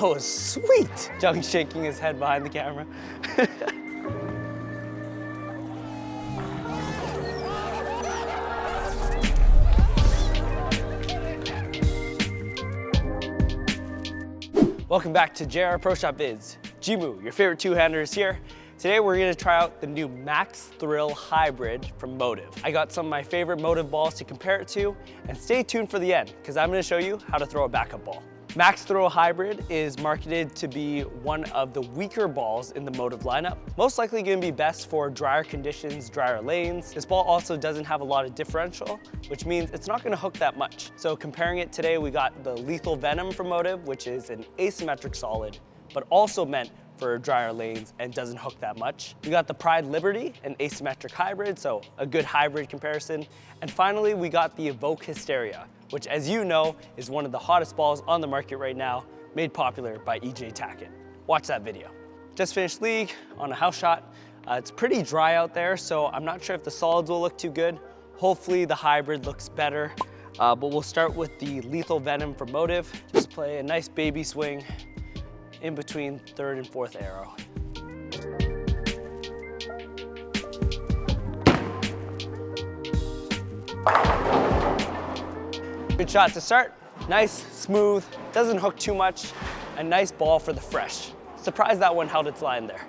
That was sweet. Jung's shaking his head behind the camera. Welcome back to JR Pro Shop Vids. Jimoo, your favorite two-hander, is here. Today we're gonna try out the new Max Thrill Hybrid from Motiv. I got some of my favorite Motiv balls to compare it to, and stay tuned for the end, because I'm gonna show you how to throw a backup ball. Max Thrill Hybrid is marketed to be one of the weaker balls in the Motiv lineup. Most likely gonna be best for drier conditions, drier lanes. This ball also doesn't have a lot of differential, which means it's not gonna hook that much. So comparing it today, we got the Lethal Venom from Motiv, which is an asymmetric solid, but also meant for drier lanes and doesn't hook that much. We got the Pride Liberty, an asymmetric hybrid, so a good hybrid comparison. And finally, we got the Evoke Hysteria, which, as you know, is one of the hottest balls on the market right now, made popular by EJ Tackett. Watch that video. Just finished league on a house shot. It's pretty dry out there, so I'm not sure if the solids will look too good. Hopefully the hybrid looks better, but we'll start with the Lethal Venom from Motiv. Just play a nice baby swing in between third and fourth arrow. Good shot to start. Nice, smooth, doesn't hook too much. A nice ball for the fresh. Surprised that one held its line there.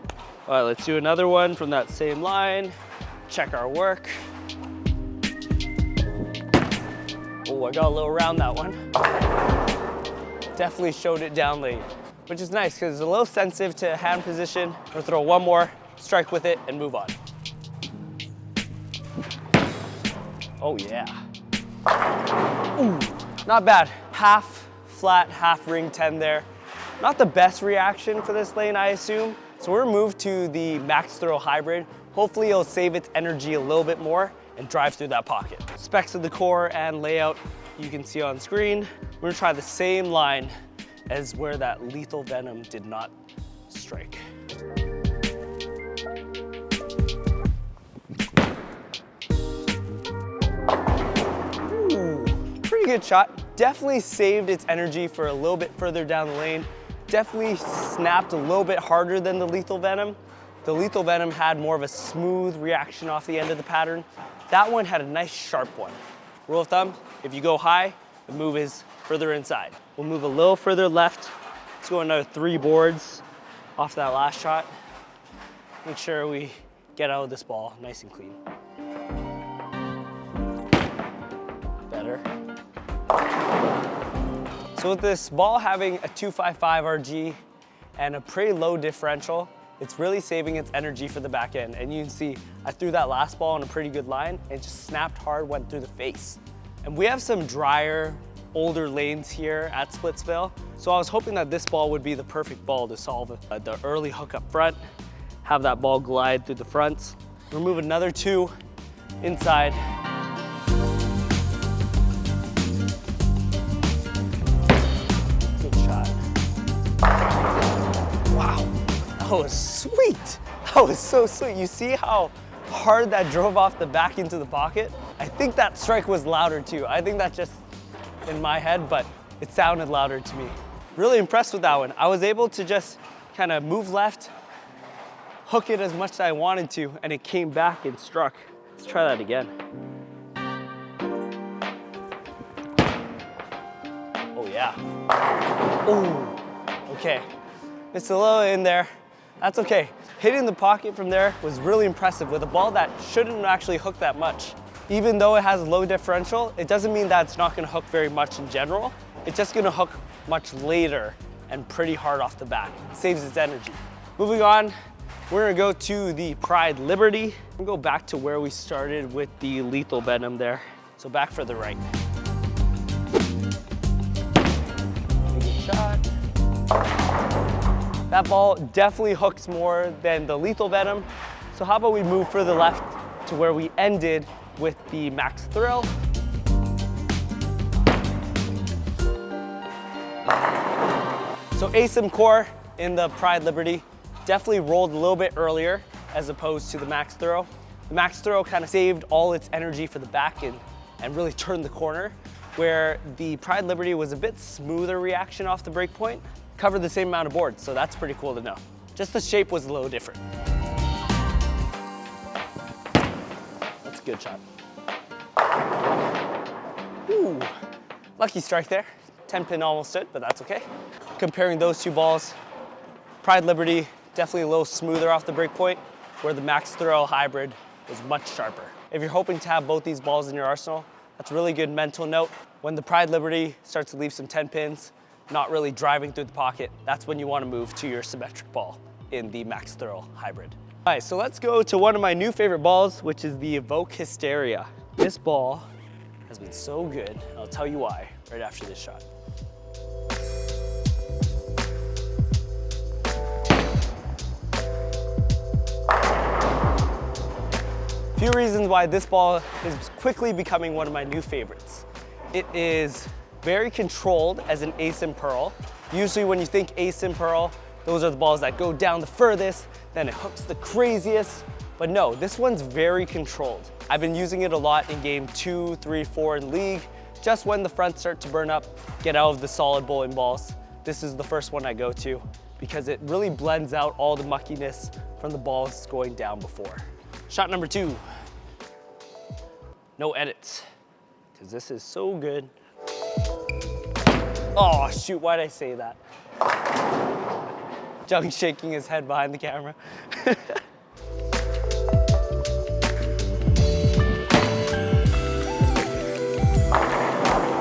All right, let's do another one from that same line. Check our work. Oh, I got a little round that one. Definitely showed it down lane, which is nice because it's a little sensitive to hand position. We'll throw one more, strike with it, and move on. Oh yeah. Ooh, not bad. Half flat, half ring 10 there. Not the best reaction for this lane, I assume. So we're moved to the Max Thrill Hybrid. Hopefully it'll save its energy a little bit more and drive through that pocket. Specs of the core and layout you can see on screen. We're gonna try the same line as where that Lethal Venom did not strike. Ooh, pretty good shot. Definitely saved its energy for a little bit further down the lane. Definitely snapped a little bit harder than the Lethal Venom. The Lethal Venom had more of a smooth reaction off the end of the pattern. That one had a nice sharp one. Rule of thumb, if you go high, the move is further inside. We'll move a little further left. Let's go another 3 boards off that last shot. Make sure we get out of this ball nice and clean. Better. So with this ball having a 255 RG and a pretty low differential, it's really saving its energy for the back end. And you can see, I threw that last ball on a pretty good line and it just snapped hard, went through the face. And we have some drier, older lanes here at Splitsville. So I was hoping that this ball would be the perfect ball to solve the early hook up front, have that ball glide through the fronts. Remove another 2 inside. Good shot. Wow, that was sweet. That was so sweet. You see how hard that drove off the back into the pocket? I think that strike was louder too. I think that's just in my head, but it sounded louder to me. Really impressed with that one. I was able to just kind of move left, hook it as much as I wanted to, and it came back and struck. Let's try that again. Oh yeah. Oh, okay. It's a little in there. That's okay. Hitting the pocket from there was really impressive with a ball that shouldn't actually hook that much. Even though it has low differential, it doesn't mean that it's not gonna hook very much in general. It's just gonna hook much later and pretty hard off the bat. It saves its energy. Moving on, we're gonna go to the Pride Liberty. We'll go back to where we started with the Lethal Venom there. So back for the right. Good shot. That ball definitely hooks more than the Lethal Venom. So how about we move further left to where we ended with the Max Thrill. So asym core in the Pride Liberty definitely rolled a little bit earlier as opposed to the Max Thrill. The Max Thrill kind of saved all its energy for the back end and really turned the corner, where the Pride Liberty was a bit smoother reaction off the break point, cover the same amount of board, so that's pretty cool to know. Just the shape was a little different. That's a good shot. Ooh, lucky strike there. 10 pin almost stood, but that's okay. Comparing those two balls, Pride Liberty, definitely a little smoother off the break point, where the Max Thrill Hybrid was much sharper. If you're hoping to have both these balls in your arsenal, that's a really good mental note. When the Pride Liberty starts to leave some 10 pins, not really driving through the pocket, that's when you want to move to your symmetric ball in the Max Thrill Hybrid. All right, so let's go to one of my new favorite balls, which is the Evoke Hysteria. This ball has been so good. I'll tell you why right after this shot. Few reasons why this ball is quickly becoming one of my new favorites. It is very controlled as an ace and pearl. Usually when you think ace and pearl, those are the balls that go down the furthest, then it hooks the craziest. But no, this one's very controlled. I've been using it a lot in game 2, 3, 4 in league. Just when the fronts start to burn up, get out of the solid bowling balls. This is the first one I go to because it really blends out all the muckiness from the balls going down before. Shot number 2. No edits, because this is so good. Oh shoot, why'd I say that? Jung's shaking his head behind the camera.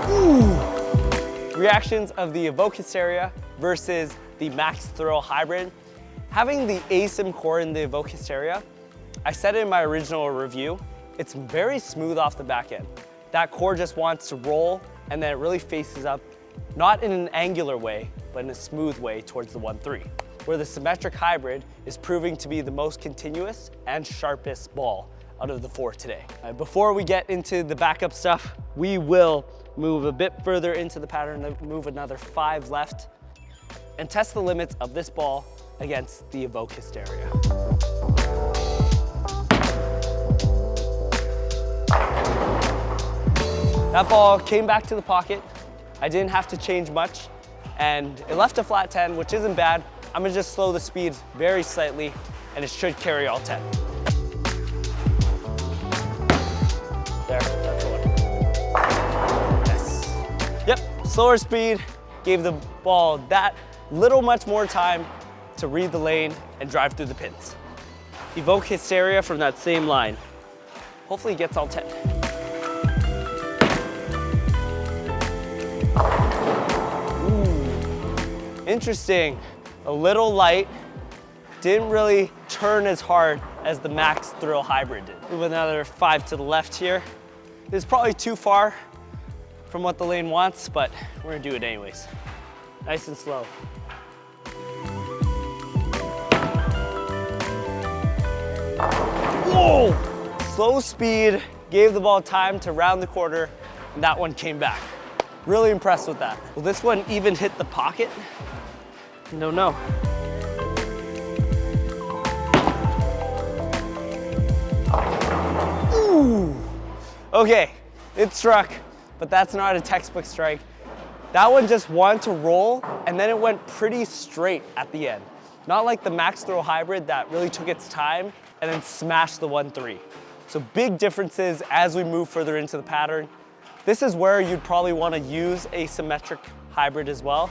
Ooh. Reactions of the Evoke Hysteria versus the Max Thrill Hybrid. Having the ASIM core in the Evoke Hysteria, I said it in my original review, it's very smooth off the back end. That core just wants to roll and then it really faces up, not in an angular way, but in a smooth way towards the 1-3. Where the symmetric hybrid is proving to be the most continuous and sharpest ball out of the 4 today. Before we get into the backup stuff, we will move a bit further into the pattern, move another 5 left, and test the limits of this ball against the Evoke Hysteria. That ball came back to the pocket. I didn't have to change much, and it left a flat 10, which isn't bad. I'm gonna just slow the speed very slightly, and it should carry all 10. There, that's the one. Yes. Yep, slower speed gave the ball that little much more time to read the lane and drive through the pins. Evoke Hysteria from that same line. Hopefully it gets all 10. Interesting, a little light, didn't really turn as hard as the Max Thrill Hybrid did. Move another 5 to the left here. This is probably too far from what the lane wants, but we're gonna do it anyways. Nice and slow. Whoa! Slow speed, gave the ball time to round the corner, and that one came back. Really impressed with that. Will this one even hit the pocket? Don't know. Ooh. Okay, it struck, but that's not a textbook strike. That one just wanted to roll, and then it went pretty straight at the end. Not like the Max Thrill Hybrid that really took its time and then smashed the 1-3. So big differences as we move further into the pattern. This is where you'd probably want to use a symmetric hybrid as well.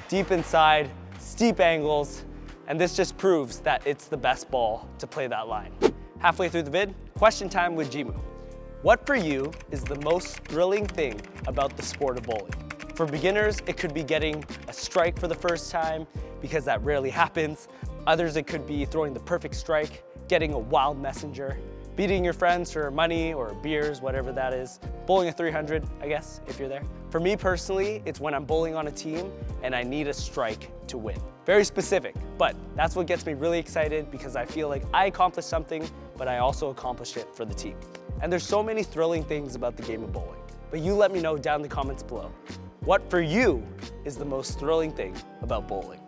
Deep inside, steep angles, and this just proves that it's the best ball to play that line. Halfway through the vid, question time with Jimoo. What for you is the most thrilling thing about the sport of bowling? For beginners, it could be getting a strike for the first time, because that rarely happens. Others, it could be throwing the perfect strike, getting a wild messenger, beating your friends for money or beers, whatever that is. Bowling a 300, I guess, if you're there. For me personally, it's when I'm bowling on a team and I need a strike to win. Very specific, but that's what gets me really excited because I feel like I accomplished something, but I also accomplished it for the team. And there's so many thrilling things about the game of bowling, but you let me know down in the comments below. What for you is the most thrilling thing about bowling?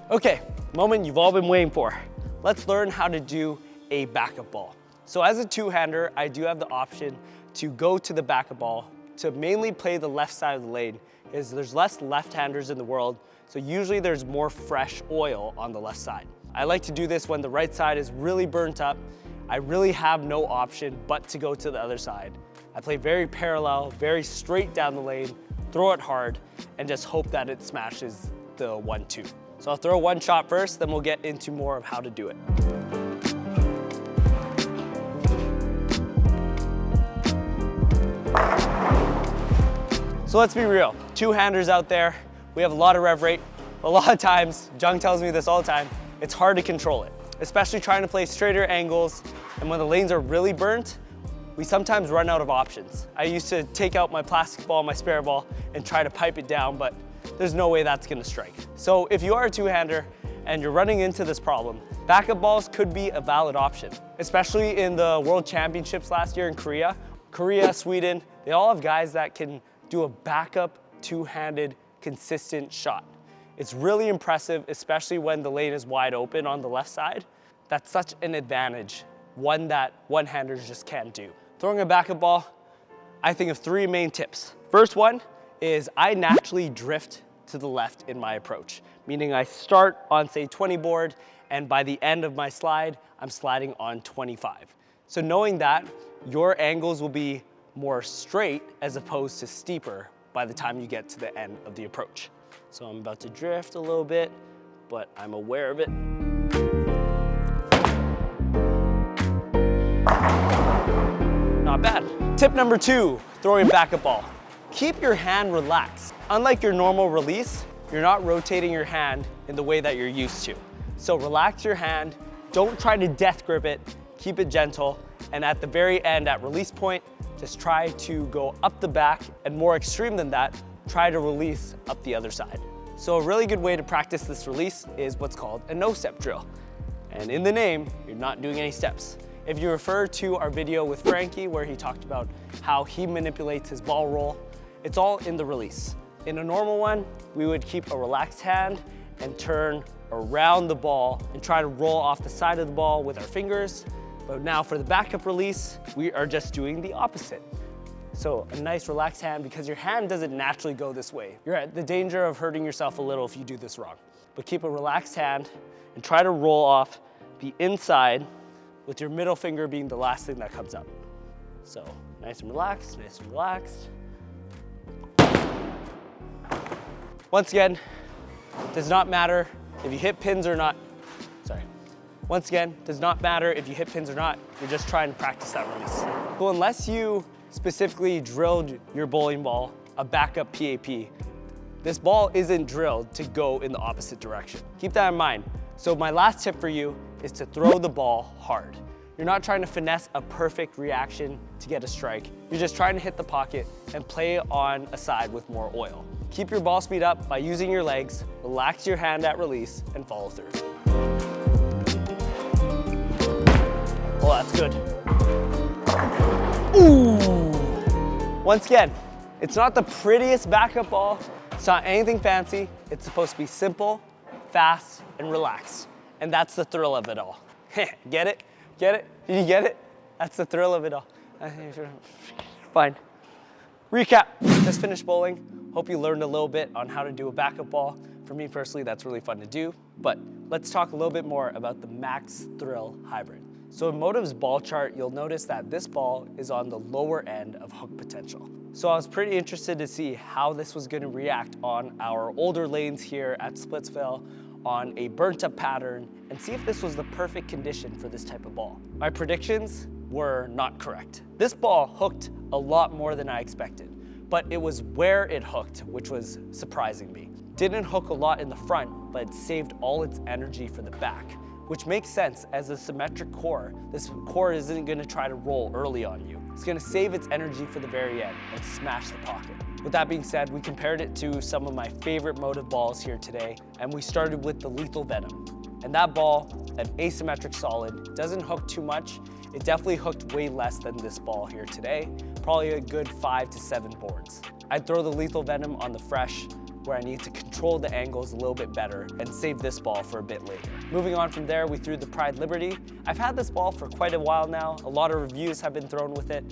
Okay, moment you've all been waiting for. Let's learn how to do a backup ball. So as a two-hander, I do have the option to go to the backup ball to mainly play the left side of the lane is there's less left-handers in the world, so usually there's more fresh oil on the left side. I like to do this when the right side is really burnt up. I really have no option but to go to the other side. I play very parallel, very straight down the lane, throw it hard, and just hope that it smashes the 1-2. So I'll throw one shot first, then we'll get into more of how to do it. So let's be real, two-handers out there, we have a lot of rev rate. A lot of times, Jung tells me this all the time, it's hard to control it, especially trying to play straighter angles, and when the lanes are really burnt, we sometimes run out of options. I used to take out my plastic ball, my spare ball, and try to pipe it down, but there's no way that's gonna strike. So if you are a two-hander and you're running into this problem, backup balls could be a valid option, especially in the World Championships last year in Korea. Korea, Sweden, they all have guys that can do a backup two-handed consistent shot. It's really impressive, especially when the lane is wide open on the left side. That's such an advantage, one that one-handers just can't do. Throwing a backup ball, I think of three main tips. First one is I naturally drift to the left in my approach, meaning I start on say 20 board, and by the end of my slide, I'm sliding on 25. So knowing that, your angles will be more straight as opposed to steeper by the time you get to the end of the approach. So I'm about to drift a little bit, but I'm aware of it. Not bad. Tip number 2, throwing backup ball. Keep your hand relaxed. Unlike your normal release, you're not rotating your hand in the way that you're used to. So relax your hand, don't try to death grip it, keep it gentle, and at the very end, at release point, just try to go up the back, and more extreme than that, try to release up the other side. So a really good way to practice this release is what's called a no-step drill. And in the name, you're not doing any steps. If you refer to our video with Frankie where he talked about how he manipulates his ball roll, it's all in the release. In a normal one, we would keep a relaxed hand and turn around the ball and try to roll off the side of the ball with our fingers. But now for the backup release, we are just doing the opposite. So a nice relaxed hand, because your hand doesn't naturally go this way. You're at the danger of hurting yourself a little if you do this wrong. But keep a relaxed hand and try to roll off the inside with your middle finger being the last thing that comes up. So nice and relaxed, nice and relaxed. Once again, it does not matter if you hit pins or not. Sorry. Once again, does not matter if you hit pins or not. You're just trying to practice that release. So unless you specifically drilled your bowling ball a backup PAP, this ball isn't drilled to go in the opposite direction. Keep that in mind. So my last tip for you is to throw the ball hard. You're not trying to finesse a perfect reaction to get a strike. You're just trying to hit the pocket and play on a side with more oil. Keep your ball speed up by using your legs, relax your hand at release, and follow through. Oh, that's good. Ooh! Once again, it's not the prettiest backup ball. It's not anything fancy. It's supposed to be simple, fast, and relaxed. And that's the thrill of it all. Get it? Get it? Did you get it? That's the thrill of it all. Fine. Recap. Just finished bowling. Hope you learned a little bit on how to do a backup ball. For me personally, that's really fun to do. But let's talk a little bit more about the Max Thrill Hybrid. So in Motiv's ball chart, you'll notice that this ball is on the lower end of hook potential. So I was pretty interested to see how this was going to react on our older lanes here at Splitsville on a burnt up pattern and see if this was the perfect condition for this type of ball. My predictions were not correct. This ball hooked a lot more than I expected, but it was where it hooked, which was surprising me. Didn't hook a lot in the front, but it saved all its energy for the back, which makes sense as a symmetric core. This core isn't gonna try to roll early on you. It's gonna save its energy for the very end and smash the pocket. With that being said, we compared it to some of my favorite Motiv balls here today, and we started with the Lethal Venom. And that ball, an asymmetric solid, doesn't hook too much. It definitely hooked way less than this ball here today, probably a good 5 to 7 boards. I'd throw the Lethal Venom on the fresh, where I need to control the angles a little bit better and save this ball for a bit later. Moving on from there, we threw the Pride Liberty. I've had this ball for quite a while now. A lot of reviews have been thrown with it.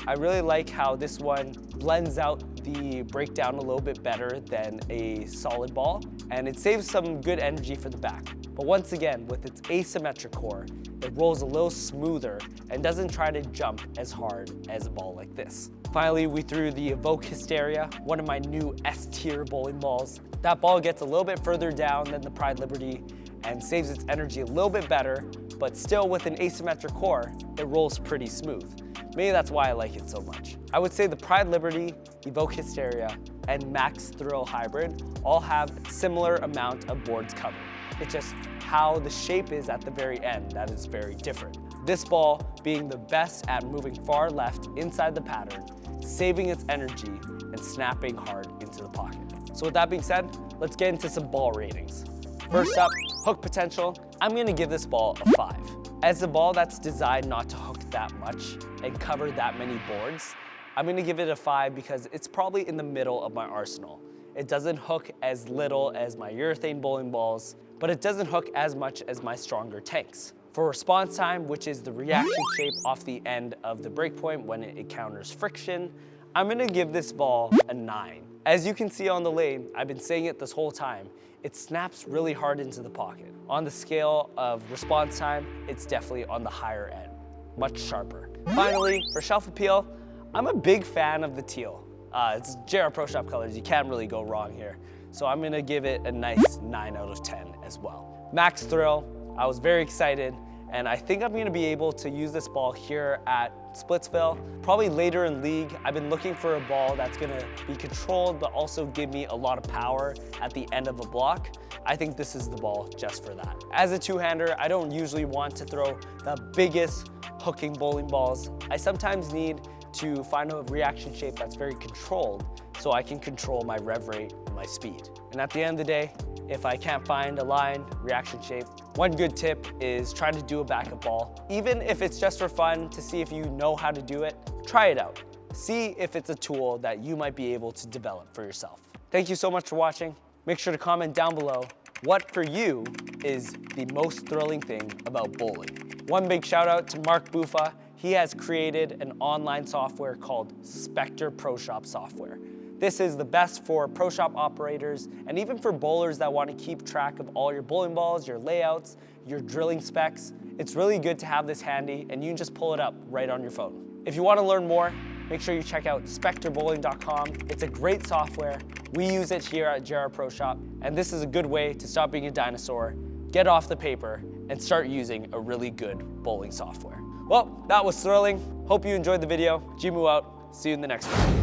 I really like how this one blends out the breakdown a little bit better than a solid ball, and it saves some good energy for the back. But once again, with its asymmetric core, it rolls a little smoother and doesn't try to jump as hard as a ball like this. Finally, we threw the Evoke Hysteria, one of my new S-tier bowling balls. That ball gets a little bit further down than the Pride Liberty and saves its energy a little bit better, but still with an asymmetric core, it rolls pretty smooth. Maybe that's why I like it so much. I would say the Pride Liberty, Evoke Hysteria, and Max Thrill Hybrid all have similar amount of boards covered. It's just how the shape is at the very end that is very different. This ball being the best at moving far left inside the pattern, saving its energy, and snapping hard into the pocket. So with that being said, let's get into some ball ratings. First up, hook potential. I'm gonna give this ball a 5. As a ball that's designed not to hook that much and cover that many boards, I'm gonna give it a 5 because it's probably in the middle of my arsenal. It doesn't hook as little as my urethane bowling balls, but it doesn't hook as much as my stronger tanks. For response time, which is the reaction shape off the end of the break point when it encounters friction, I'm gonna give this ball a 9. As you can see on the lane, I've been saying it this whole time, it snaps really hard into the pocket. On the scale of response time, it's definitely on the higher end, much sharper. Finally, for shelf appeal, I'm a big fan of the teal. It's JR Pro Shop colors, you can't really go wrong here. So I'm gonna give it a nice 9 out of 10 as well. Max Thrill, I was very excited, and I think I'm gonna be able to use this ball here at Splitsville. Probably later in league, I've been looking for a ball that's gonna be controlled, but also give me a lot of power at the end of a block. I think this is the ball just for that. As a two-hander, I don't usually want to throw the biggest hooking bowling balls. I sometimes need to find a reaction shape that's very controlled so I can control my rev rate and my speed. And at the end of the day, if I can't find a line, reaction shape, one good tip is try to do a backup ball. Even if it's just for fun to see if you know how to do it, try it out. See if it's a tool that you might be able to develop for yourself. Thank you so much for watching. Make sure to comment down below what for you is the most thrilling thing about bowling. One big shout out to Mark Bufa. He has created an online software called Spectre Pro Shop software. This is the best for pro shop operators and even for bowlers that want to keep track of all your bowling balls, your layouts, your drilling specs. It's really good to have this handy and you can just pull it up right on your phone. If you want to learn more, make sure you check out spectrebowling.com. It's a great software. We use it here at JR Pro Shop, and this is a good way to stop being a dinosaur, get off the paper, and start using a really good bowling software. Well, that was thrilling. Hope you enjoyed the video. Jimoo out. See you in the next one.